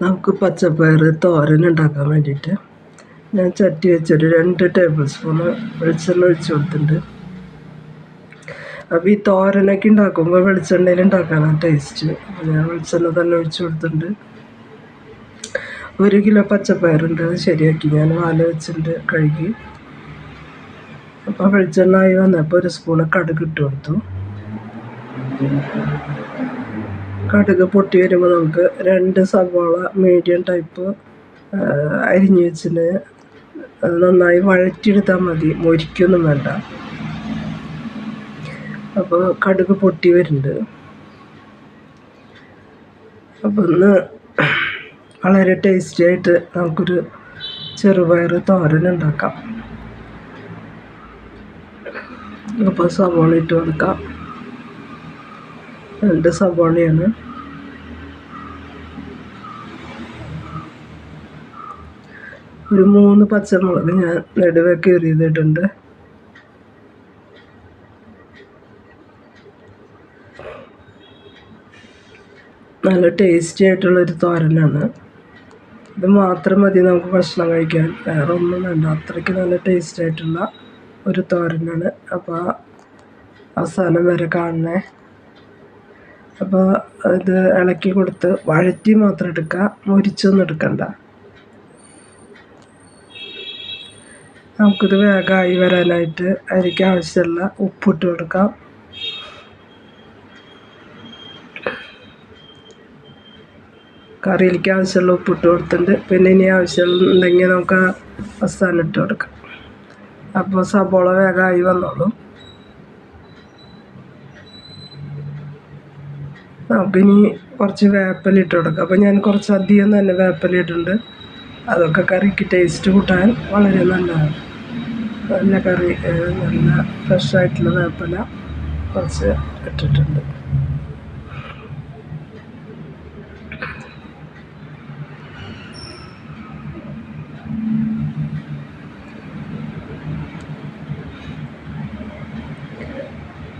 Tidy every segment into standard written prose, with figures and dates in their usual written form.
നമുക്ക് പച്ചപ്പയർ തോരൻ ഉണ്ടാക്കാൻ വേണ്ടിയിട്ട് ഞാൻ ചട്ടി വെച്ചൊരു 2 ടേബിൾ സ്പൂണ് വെളിച്ചെണ്ണ ഒഴിച്ച് കൊടുത്തിട്ടുണ്ട്. അപ്പോൾ ഈ തോരനൊക്കെ ഉണ്ടാക്കുമ്പോൾ വെളിച്ചെണ്ണയിൽ ഉണ്ടാക്കാനാണ് ടേസ്റ്റ്. ഞാൻ വെളിച്ചെണ്ണ തന്നെ ഒഴിച്ച് കൊടുത്തിട്ടുണ്ട്. 1 കിലോ പച്ചപ്പയറുണ്ട്, അത് ശരിയാക്കി ഞാൻ വാല വെച്ചിട്ടുണ്ട്, കഴുകി. അപ്പോൾ വെളിച്ചെണ്ണ ആയി വന്നപ്പോൾ 1 സ്പൂണ് കടുക് ഇട്ട് കൊടുത്തു. കടുക് പൊട്ടി വരുമ്പോൾ നമുക്ക് 2 സവാള മീഡിയം ടൈപ്പ് അരിഞ്ഞ് വെച്ചിട്ട് അത് നന്നായി വഴറ്റിയെടുത്താൽ മതി, മൊരിക്കൊന്നും വേണ്ട. അപ്പോൾ കടുക് പൊട്ടി വരുന്നുണ്ട്. അപ്പോൾ ഒന്ന് വളരെ ടേസ്റ്റി ആയിട്ട് നമുക്കൊരു ചെറുപയർ തോരൻ ഉണ്ടാക്കാം. അപ്പോൾ സവാള ഇട്ട് കൊടുക്കാം. 2 സവാളയാണ്. ഒരു 3 പച്ചമുളക് ഞാൻ നടുവേ കീറിയതിട്ടുണ്ട്. നല്ല ടേസ്റ്റി ആയിട്ടുള്ളൊരു തോരനാണ്. ഇത് മാത്രം മതി നമുക്ക് ഭക്ഷണം കഴിക്കാൻ, വേറെ ഒന്നും വേണ്ട. അത്രയ്ക്ക് നല്ല ടേസ്റ്റ് ആയിട്ടുള്ള ഒരു തോരനാണ്. അപ്പോൾ അവസാനം വരെ കാണണേ. അപ്പോൾ ഇത് ഇളക്കി കൊടുത്ത് വഴറ്റി മാത്രം എടുക്കുക, മൊരിച്ചൊന്നും എടുക്കണ്ട. നമുക്കിത് വേഗമായി വരാനായിട്ട് അതിലേക്ക് ആവശ്യമുള്ള ഉപ്പിട്ട് കൊടുക്കാം. കറിയിലേക്ക് ആവശ്യമുള്ള ഉപ്പിട്ട് കൊടുത്തിട്ടുണ്ട്. പിന്നെ ഇനി ആവശ്യമുണ്ടെങ്കിൽ നമുക്ക് അവസാനം ഇട്ട് കൊടുക്കാം. അപ്പോൾ സബോള വേഗമായി വന്നോളൂ. നമുക്കിനി കുറച്ച് വേപ്പില ഇട്ട് കൊടുക്കാം. അപ്പോൾ ഞാൻ കുറച്ച് അധികം തന്നെ വേപ്പില ഇട്ടിട്ടുണ്ട്. അതൊക്കെ കറിക്ക് ടേസ്റ്റ് കൂട്ടാൻ വളരെ നല്ലതാണ്. നല്ല കറി, നല്ല ഫ്രഷായിട്ടുള്ള വേപ്പില കുറച്ച് ഇട്ടിട്ടുണ്ട്.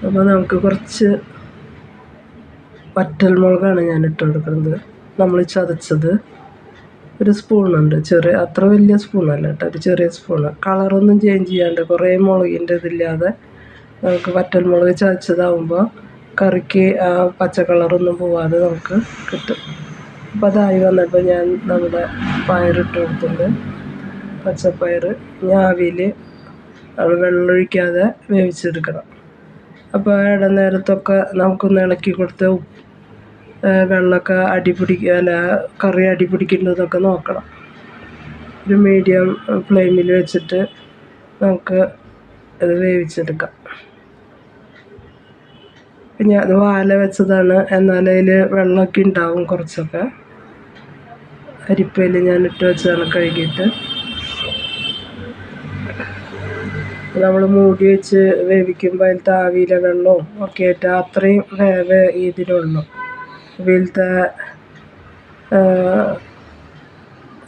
അപ്പോൾ നമുക്ക് കുറച്ച് വറ്റൽമുളകാണ് ഞാൻ ഇട്ട് കൊടുക്കുന്നത്. നമ്മൾ ചതച്ചത് 1 സ്പൂണുണ്ട്, ചെറിയ, അത്ര വലിയ സ്പൂണല്ല കേട്ടോ, ഒരു ചെറിയ സ്പൂണ്. കളറൊന്നും ചേഞ്ച് ചെയ്യാണ്ട്, കുറേ മുളകിൻ്റെ ഇതില്ലാതെ നമുക്ക് വറ്റൽമുളക് ചതച്ചതാവുമ്പോൾ കറിക്ക് ആ പച്ച കളറൊന്നും പോവാതെ നമുക്ക് കിട്ടും. അപ്പോൾ അതായി വന്നപ്പോൾ ഞാൻ നമ്മുടെ പയറിട്ട് കൊടുത്തിട്ടുണ്ട്, പച്ചപ്പയർ. ആവിയിൽ വെള്ളമൊഴിക്കാതെ വേവിച്ചെടുക്കണം. അപ്പോൾ ഇടനേരത്തൊക്കെ നമുക്കൊന്ന് ഇളക്കി കൊടുത്ത് വെള്ളമൊക്കെ കറി അടിപിടിക്കുന്നതൊക്കെ നോക്കണം. ഒരു മീഡിയം ഫ്ലെയിമിൽ വെച്ചിട്ട് നമുക്ക് ഇത് വേവിച്ചെടുക്കാം. പിന്നെ അത് വാല വെച്ചതാണ്, എന്നാൽ അതിൽ വെള്ളമൊക്കെ ഉണ്ടാവും കുറച്ചൊക്കെ. അരിപ്പയിൽ ഞാൻ ഇട്ട് വെച്ചതാണ് കഴുകിയിട്ട്. നമ്മൾ മൂടി വെച്ച് വേവിക്കുമ്പോൾ അതിലത്തെ ആവിയിലെ വെള്ളവും ഒക്കെ ആയിട്ട് അത്രയും ഇതിലുള്ളൂ. ഇതിലത്തെ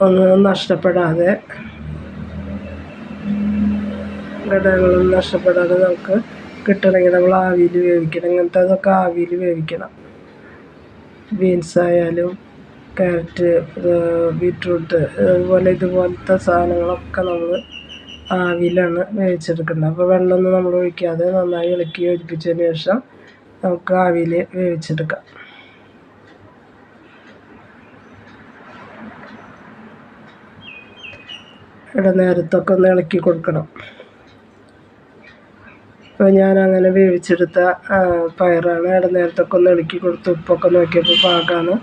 ഒന്നും നഷ്ടപ്പെടാതെ, ഘടകങ്ങളൊന്നും നഷ്ടപ്പെടാതെ നമുക്ക് കിട്ടണമെങ്കിൽ നമ്മൾ ആവിയിൽ വേവിക്കണം. ഇങ്ങനത്തെ അതൊക്കെ ആവിയിൽ വേവിക്കണം. ബീൻസ് ആയാലും ക്യാരറ്റ്, ബീറ്റ്റൂട്ട്, അതുപോലെ ഇതുപോലത്തെ സാധനങ്ങളൊക്കെ നമ്മൾ ആവിയിലാണ് വേവിച്ചെടുക്കുന്നത്. അപ്പോൾ വെള്ളമൊന്നും നമ്മൾ ഒഴിക്കാതെ നന്നായി ഇളക്കി യോജിപ്പിച്ചതിന് ശേഷം നമുക്ക് ആവിയിൽ വേവിച്ചെടുക്കാം. ഇടനേരത്തൊക്കെ ഒന്ന് ഇളക്കി കൊടുക്കണം. അപ്പോൾ ഞാൻ അങ്ങനെ വേവിച്ചെടുത്ത പയറാണ്. ഇടനേരത്തൊക്കെ ഒന്ന് ഇളക്കി കൊടുത്ത് ഉപ്പൊക്കെ നോക്കിയപ്പോൾ പാകമാണ്.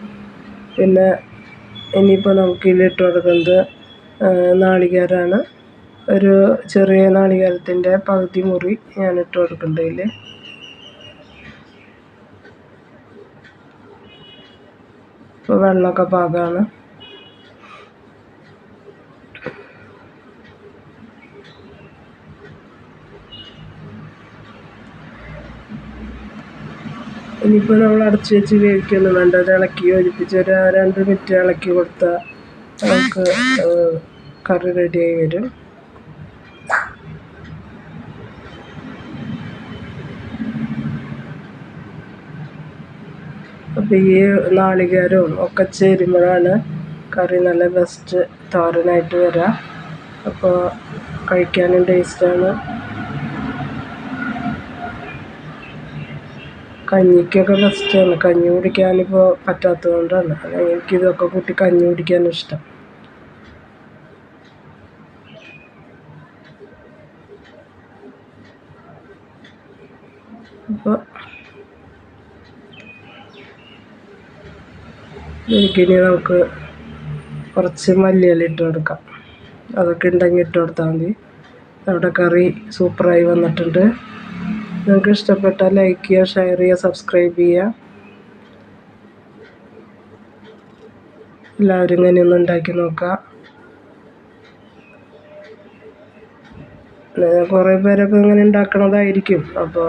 പിന്നെ ഇനിയിപ്പോൾ നമുക്ക് ഇതിലിട്ട് കൊടുക്കുന്നത് നാളികേരമാണ്. ഒരു ചെറിയ നാളികേരത്തിൻ്റെ പകുതി മുറി ഞാൻ ഇട്ട് കൊടുക്കുന്നുണ്ട് ഇതിൽ. ഇപ്പോൾ വെള്ളമൊക്കെ പാകമാണ്. ഇനിയിപ്പോൾ നമ്മൾ അടച്ച് വെച്ച് വേവിക്കൊന്നും വേണ്ട. അത് ഇളക്കി യോജിപ്പിച്ച് ഒരു 2 മിനിറ്റ് ഇളക്കി കൊടുത്താൽ നമുക്ക് കറി റെഡിയായി വരും. അപ്പോൾ ഈ നാളികേരവും ഒക്കെ ചേരുമ്പോഴാണ് കറി നല്ല ബെസ്റ്റ് തോരനായിട്ട് വരാം. അപ്പോൾ കഴിക്കാനും ടേസ്റ്റാണ്. കഞ്ഞിക്കൊക്കെ ബെസ്റ്റാണ്. കഞ്ഞി കുടിക്കാനിപ്പോൾ പറ്റാത്തത് കൊണ്ടാണ്. എനിക്കിതൊക്കെ കൂട്ടി കഞ്ഞി കുടിക്കാനും ഇഷ്ടം. അപ്പോൾ ഇതിന് നമുക്ക് കുറച്ച് മല്ലിയില ഇട്ട് കൊടുക്കാം. അതൊക്കെ ഉണ്ടെങ്കിൽ ഇട്ട് കൊടുത്താൽ മതി. നമ്മുടെ കറി സൂപ്പറായി വന്നിട്ടുണ്ട്. നിങ്ങൾക്ക് ഇഷ്ടപ്പെട്ടാൽ ലൈക്ക് ചെയ്യുക, ഷെയർ ചെയ്യുക, സബ്സ്ക്രൈബ് ചെയ്യുക. എല്ലാവരും ഇങ്ങനെയൊന്ന് ഉണ്ടാക്കി നോക്കുക. കുറേ പേരൊക്കെ ഇങ്ങനെ ഉണ്ടാക്കണതായിരിക്കും. അപ്പോൾ